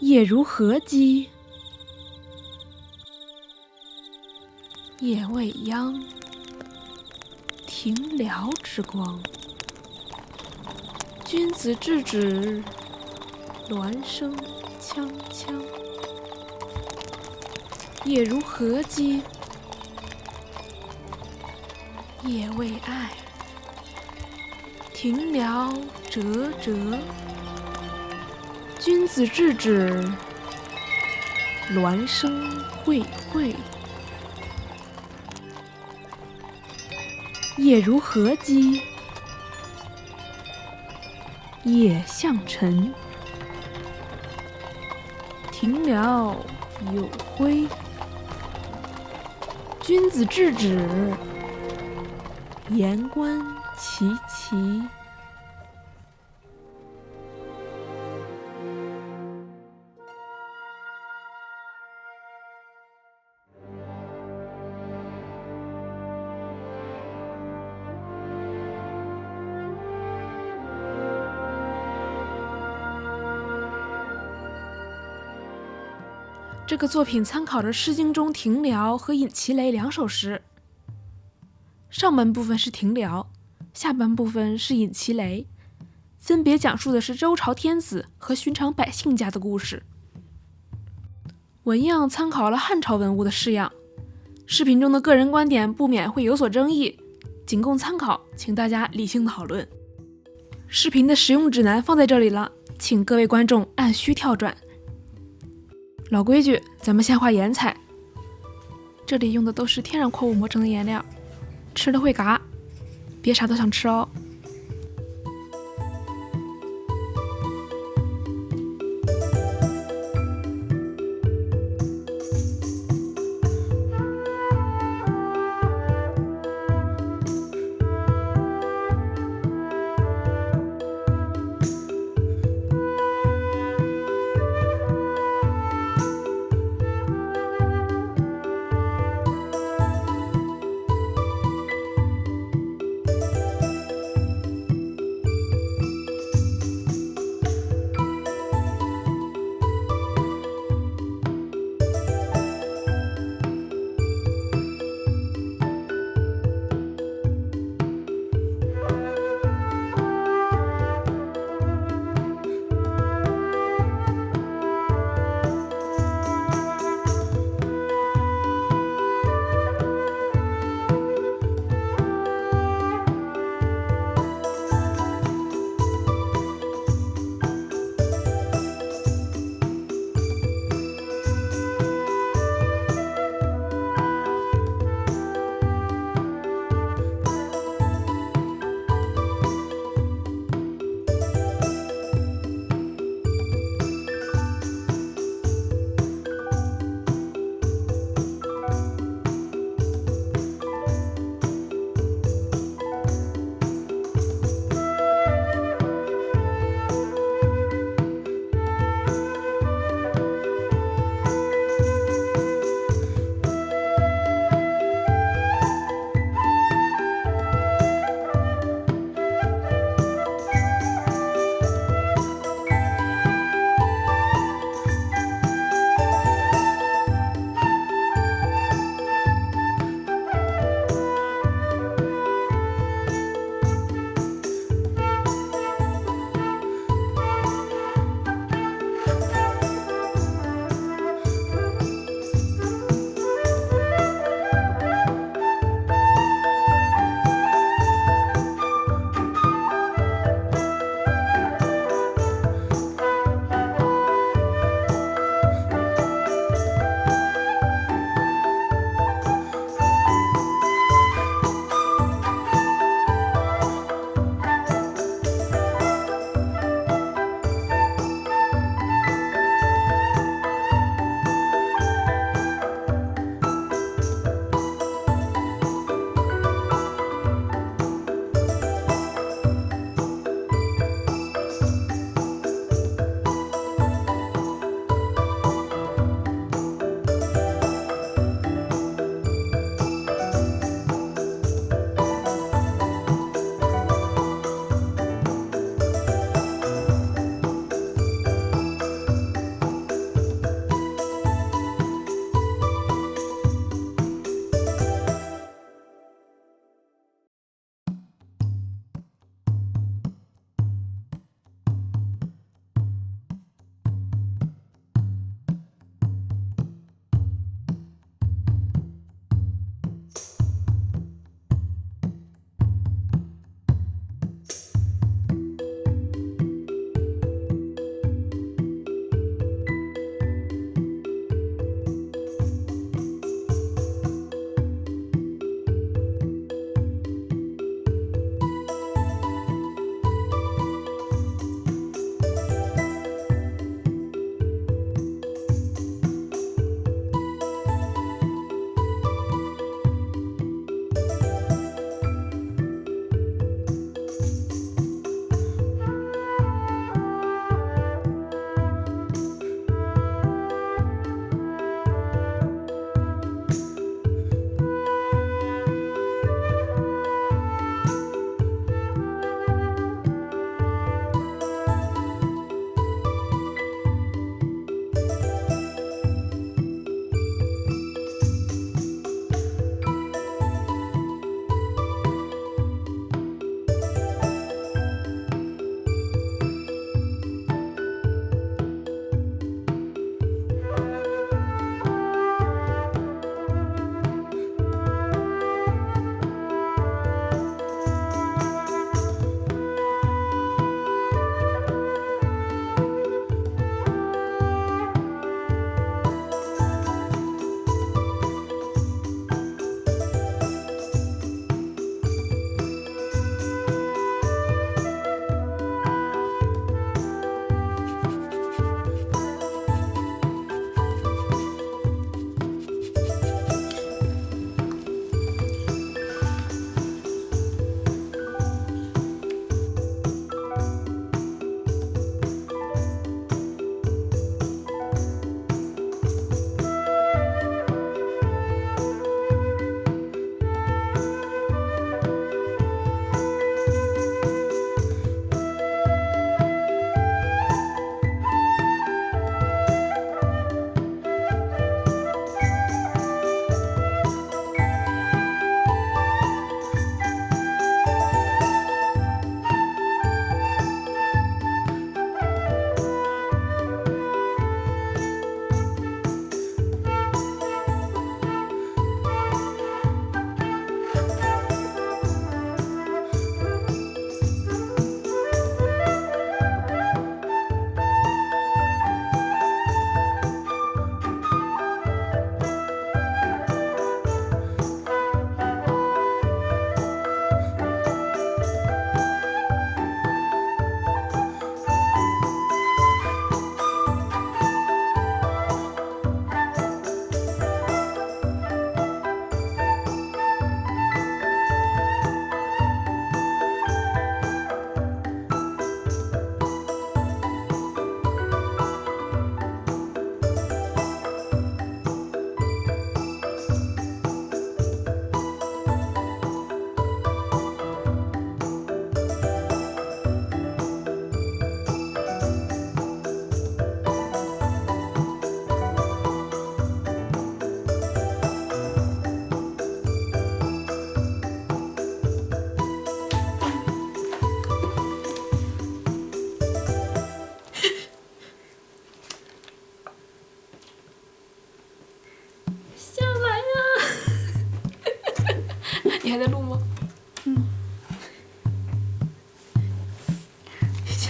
夜如何鸡，夜未央，庭燎之光。君子制止，鸾声锵锵。夜如何鸡，夜未艾，庭燎折折。君子制止，鸾声蕙蕙。夜如何鸡，夜向晨。庭燎有辉，君子制止，言官其奇。这个作品参考了《诗经》中庭燎和尹其雷两首诗，上半部分是庭燎，下半部分是尹其雷，分别讲述的是周朝天子和寻常百姓家的故事。文样参考了汉朝文物的式样，视频中的个人观点不免会有所争议，仅供参考，请大家理性讨论。视频的使用指南放在这里了，请各位观众按需跳转。老规矩，咱们先画颜彩。这里用的都是天然矿物磨成的颜料，吃了会嘎，别啥都想吃哦。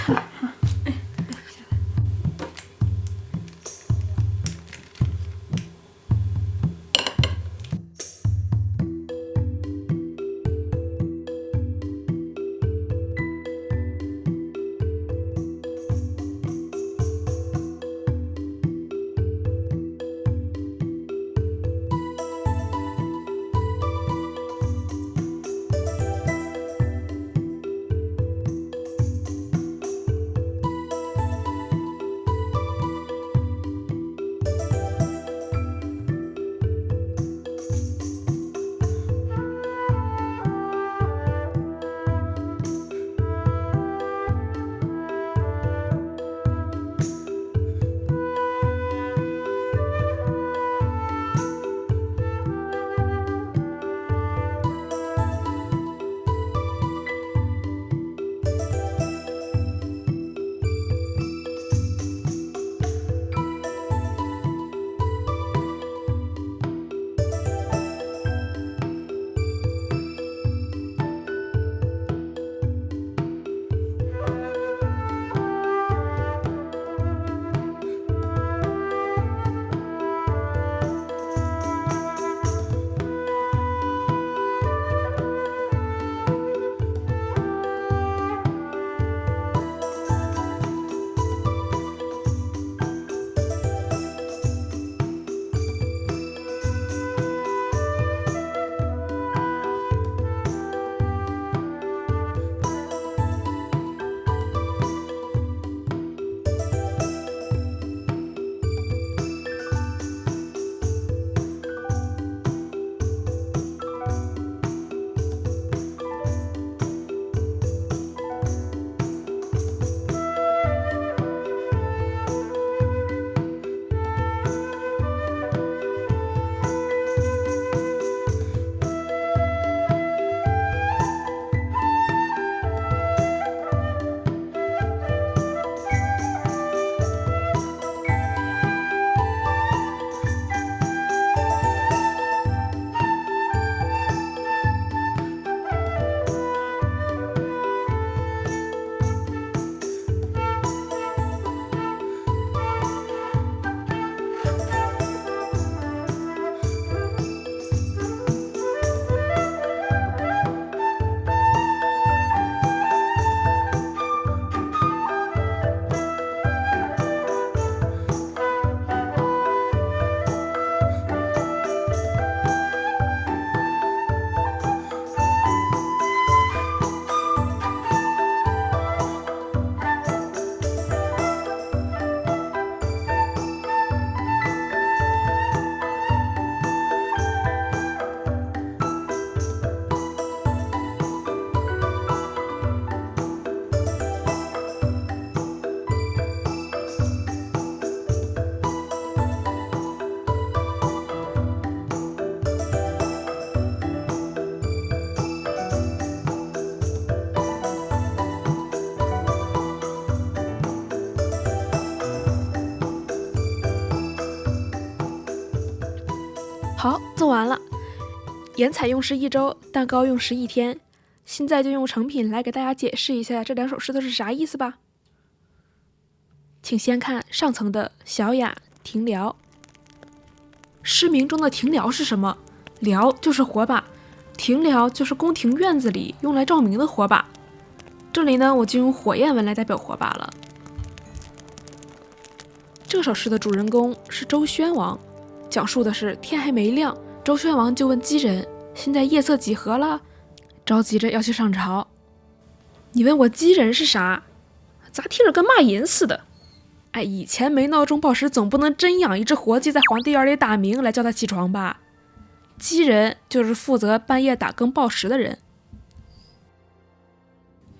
下来啊！哎，下来。好，做完了。颜彩用时1周，蛋糕用时1天。现在就用成品来给大家解释一下这2首诗都是啥意思吧。请先看上层的小雅庭寮。诗名中的庭寮是什么？寮就是火把，庭寮就是宫廷院子里用来照明的火把。这里呢，我就用火焰文来代表火把了。这首诗的主人公是周宣王，讲述的是天还没亮，周宣王就问姬人：“现在夜色几何了？”着急着要去上朝。你问我姬人是啥？咋听着跟骂人似的？哎，以前没闹钟报时，总不能真养一只活鸡在皇帝院里打鸣来叫他起床吧？姬人就是负责半夜打更报时的人。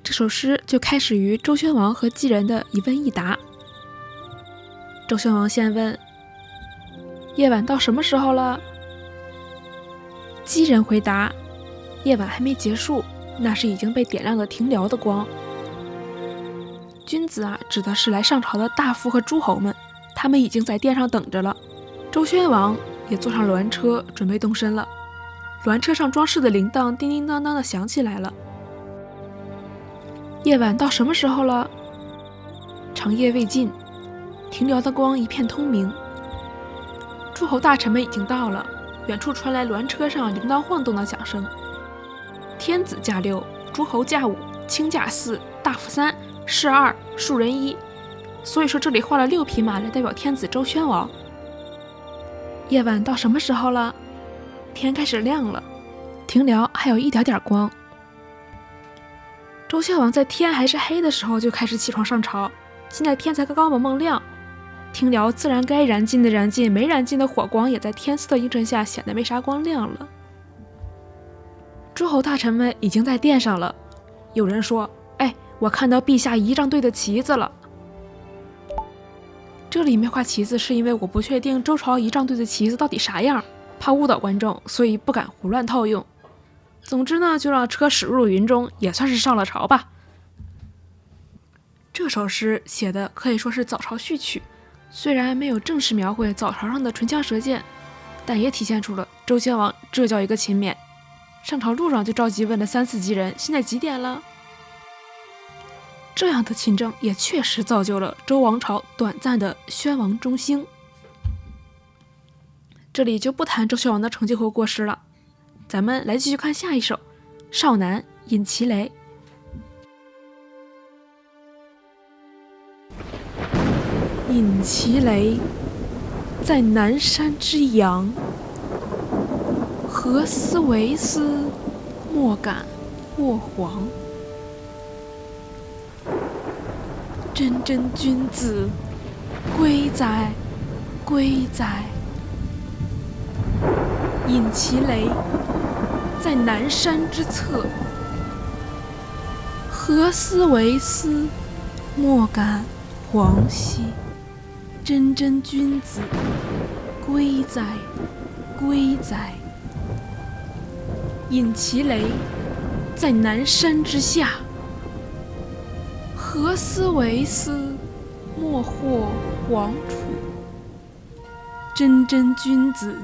这首诗就开始于周宣王和姬人的一问一答。周宣王先问：“夜晚到什么时候了？”姬人回答：“夜晚还没结束，那是已经被点亮的庭寮的光。”君子啊，指的是来上朝的大夫和诸侯们，他们已经在殿上等着了。周宣王也坐上鸾车，准备动身了。鸾车上装饰的铃铛叮叮当当的响起来了。夜晚到什么时候了？长夜未尽，庭寮的光一片通明。诸侯大臣们已经到了，远处传来鸾车上铃铛晃动的响声。天子驾6，诸侯驾5，卿驾4，大夫3，士2，庶人1。所以说这里画了6匹马来代表天子周宣王。夜晚到什么时候了？天开始亮了，庭寮还有一点点光。周宣王在天还是黑的时候就开始起床上朝，现在天才刚刚蒙蒙亮，庭寮自然该燃尽的燃尽，没燃尽的火光也在天色的映衬下显得没啥光亮了。诸侯大臣们已经在殿上了，有人说：“哎，我看到陛下仪仗队的旗子了。”这里没画旗子是因为我不确定周朝仪仗队的旗子到底啥样，怕误导观众，所以不敢胡乱套用。总之呢，就让车驶入云中，也算是上了朝吧。这首诗写的可以说是早朝序曲，虽然没有正式描绘早朝上的唇枪舌剑，但也体现出了周宣王这叫一个勤勉。上朝路上就着急问了3、4级人现在几点了。这样的勤政也确实造就了周王朝短暂的宣王中兴。这里就不谈周宣王的成就和过失了，咱们来继续看下一首《少南·饮其雷》。饮其雷，在南山之阳，何思为斯，莫敢卧黄。真真君子，归哉，归哉！饮其雷，在南山之侧，何思为斯，莫敢黄兮。真真君子，归哉，归哉！饮其雷，在南山之下，何思为斯，莫或黄楚。真真君子，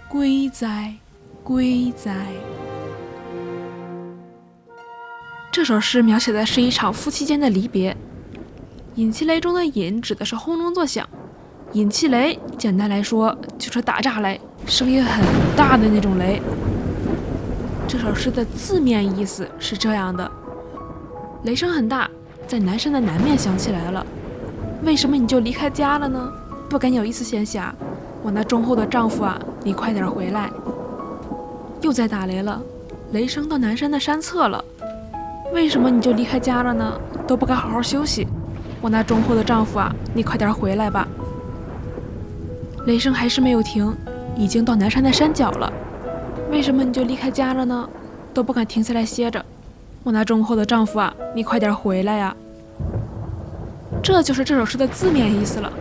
归哉，归哉！这首诗描写的是一场夫妻间的离别。饮其雷中的饮指的是轰隆作响，饮其雷简单来说就是打炸雷，声音很大的那种雷。这首诗的字面意思是这样的：雷声很大，在南山的南面响起来了。为什么你就离开家了呢？不敢有一丝闲暇。我那忠厚的丈夫啊，你快点回来！又在打雷了，雷声到南山的山侧了。为什么你就离开家了呢？都不敢好好休息。我那忠厚的丈夫啊，你快点回来吧！雷声还是没有停，已经到南山的山脚了。为什么你就离开家了呢？都不敢停下来歇着。我那忠厚的丈夫啊，你快点回来呀！这就是这首诗的字面意思了。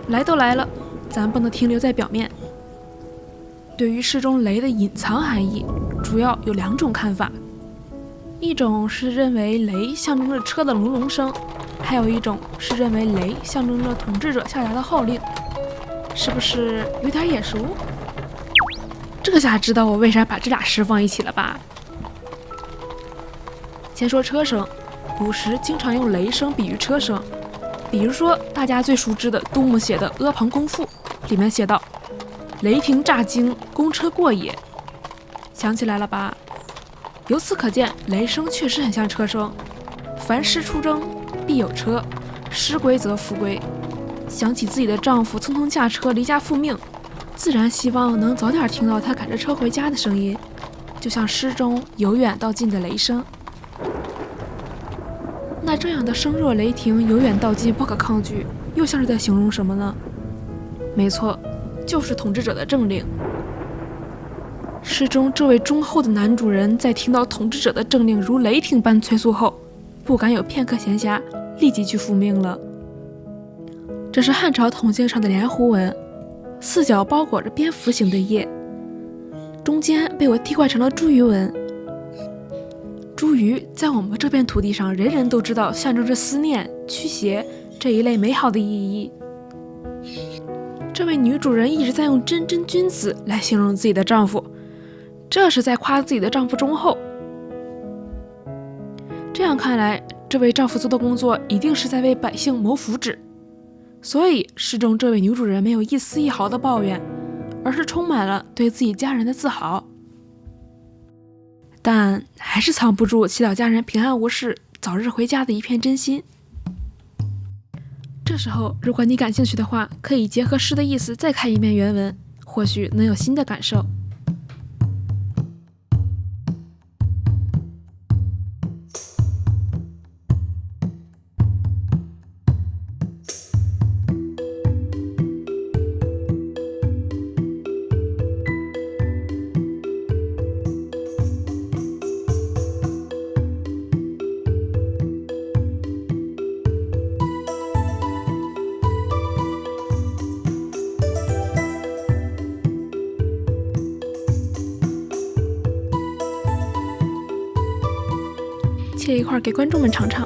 来都来了，咱不能停留在表面。对于诗中雷的隐藏含义，主要有2种看法。一种是认为雷象征着车的隆隆声，还有一种是认为雷象征着统治者下达的号令。是不是有点眼熟？这下知道我为啥把这俩诗放一起了吧？先说车声，古时经常用雷声比喻车声，比如说大家最熟知的杜牧写的《阿房宫赋》，里面写道：“雷霆乍惊，公车过也。”想起来了吧？由此可见，雷声确实很像车声。凡事出征，必有车，失归则复归。想起自己的丈夫匆匆驾车离家复命，自然希望能早点听到他赶着车回家的声音，就像诗中由远到近的雷声。那这样的声若雷霆，由远到近，不可抗拒，又像是在形容什么呢？没错，就是统治者的政令。诗中这位忠厚的男主人在听到统治者的政令如雷霆般催促后，不敢有片刻闲暇，立即去复命了。这是汉朝铜镜上的连弧纹，4角包裹着蝙蝠形的叶，中间被我替换成了茱萸纹。茱萸在我们这片土地上，人人都知道象征着思念、驱邪这一类美好的意义。这位女主人一直在用真真君子来形容自己的丈夫，这是在夸自己的丈夫忠厚。这样看来，这位丈夫做的工作一定是在为百姓谋福祉，所以诗中这位女主人没有一丝一毫的抱怨，而是充满了对自己家人的自豪。但还是藏不住祈祷家人平安无事、早日回家的一片真心。这时候，如果你感兴趣的话，可以结合诗的意思再看一遍原文，或许能有新的感受。切一块给观众们尝尝。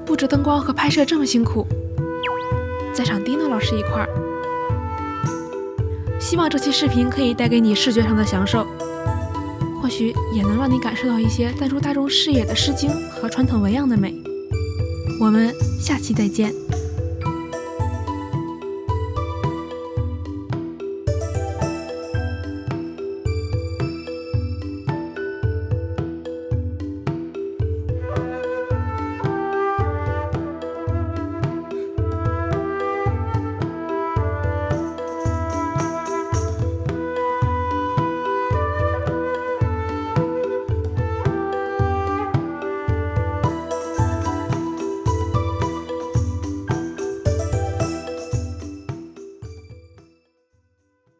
布置灯光和拍摄这么辛苦，在场迪诺老师一块儿。希望这期视频可以带给你视觉上的享受，或许也能让你感受到一些淡出大众视野的诗经和传统纹样的美。我们下期再见。